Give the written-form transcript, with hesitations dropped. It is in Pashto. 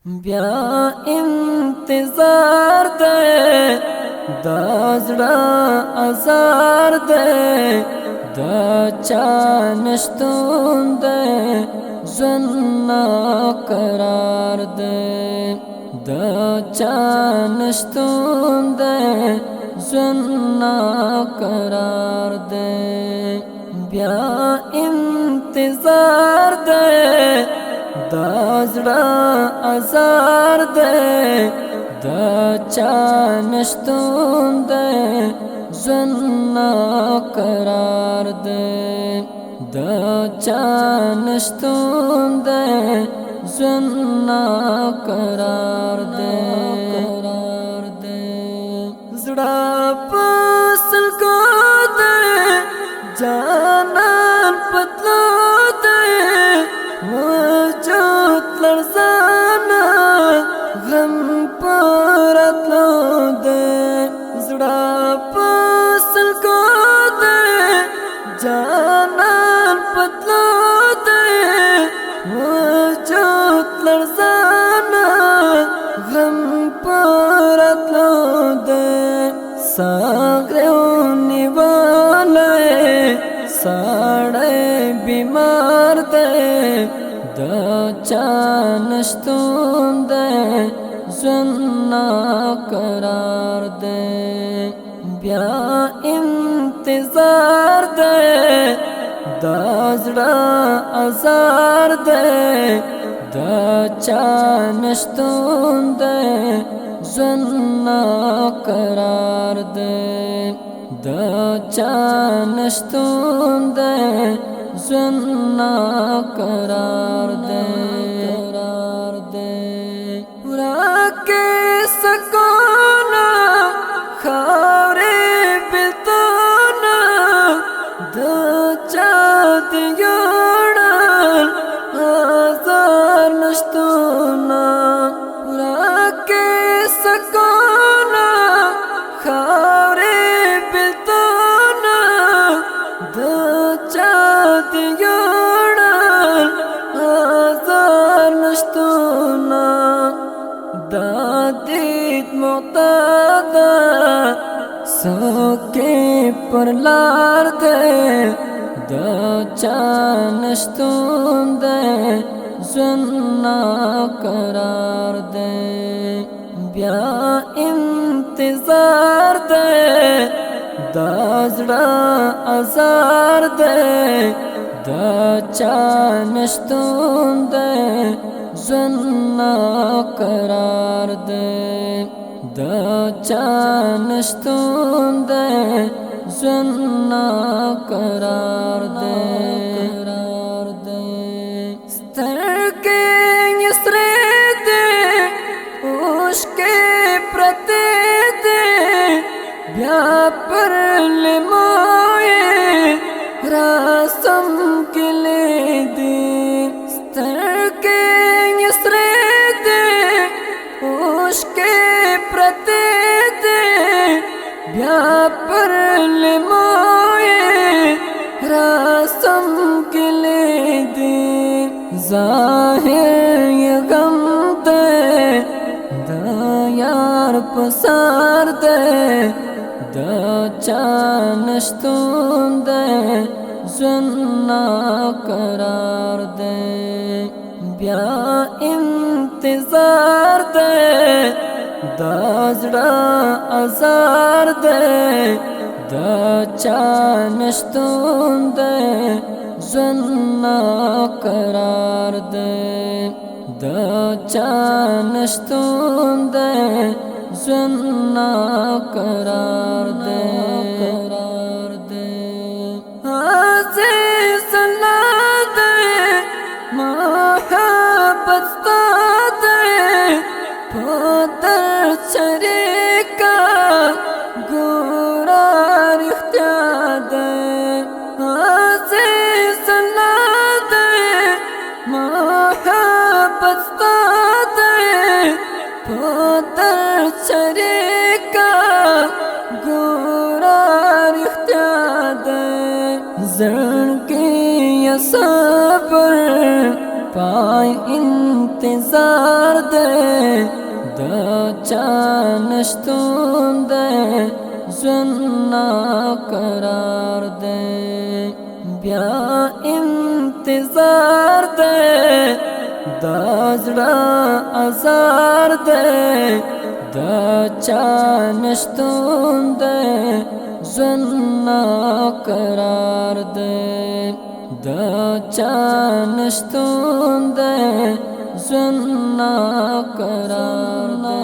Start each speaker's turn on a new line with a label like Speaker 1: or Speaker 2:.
Speaker 1: بیا انتظار دے دا زړه ازار دے دا چانشتون دے ژوند قرار دے دا چانشتون دے ژوند قرار دے بیا انتظار دے دا زړه ازار دے دا چانشتون دے ژوند قرار دے دا چانشتون دے ژوند قرار دے زړه پسل کو دے جانان پتلو دے وجود لرزانا غم پرتلو دے زړه پسل کو دے جانان پتلو دے وجود لرزانا غم پرتلو دے ساغریونی والے ساڑے بیمار دے دا چانشتون دے ژوند قرار دے بیا انتظار دے دا زړه ازار دے دا چانشتون دے ژوند قرار دے دا چانشتون دے ژوند قرار دے پورا کے سکونا خاورے بلتونا دا چا دیوڑا آزار نشتونا پورا کے سکونا خاورے بلتونا دا چا دیوڑا آزار نشتونا دا دید معتادا سوکے پر لار دے دا چانشتون دے ژوند قرار دے بیا انتظار دے دا زړه ازار دے دا چانشتون دے ژوند قرار دے دا چانشتون دے ژوند قرار دے سترګې یې سرې دي اوښکې پرتې دي بیا پر لیمو یې راسم کلي دي سترګې یې سرې دي اوښکې پرتې دي بیا پر لیمو یې راسم کلي دي ظاهر یې غم دے دا یار پسار دے دا چانشتون دے ژوند قرار دے بیا انتظار دے دا زړه ازار دے دا چانشتون دے ژوند قرار دے دا چانشتون دے ژوند قرار دے عزیز اللہ دے محبت ستا دے پتر شریکا گورا رختیا دے عزیز اللہ دے محبت ستا دے پتر شریکا گورا رختیا دے زړګي صبر پای انتظار دے دا چانشتون دے زنا قرار دے بیا انتظار دے دا زڑا ازار دے دا چانشتون دے زنا قرار دے دا چانشتون دے زنا قرار دے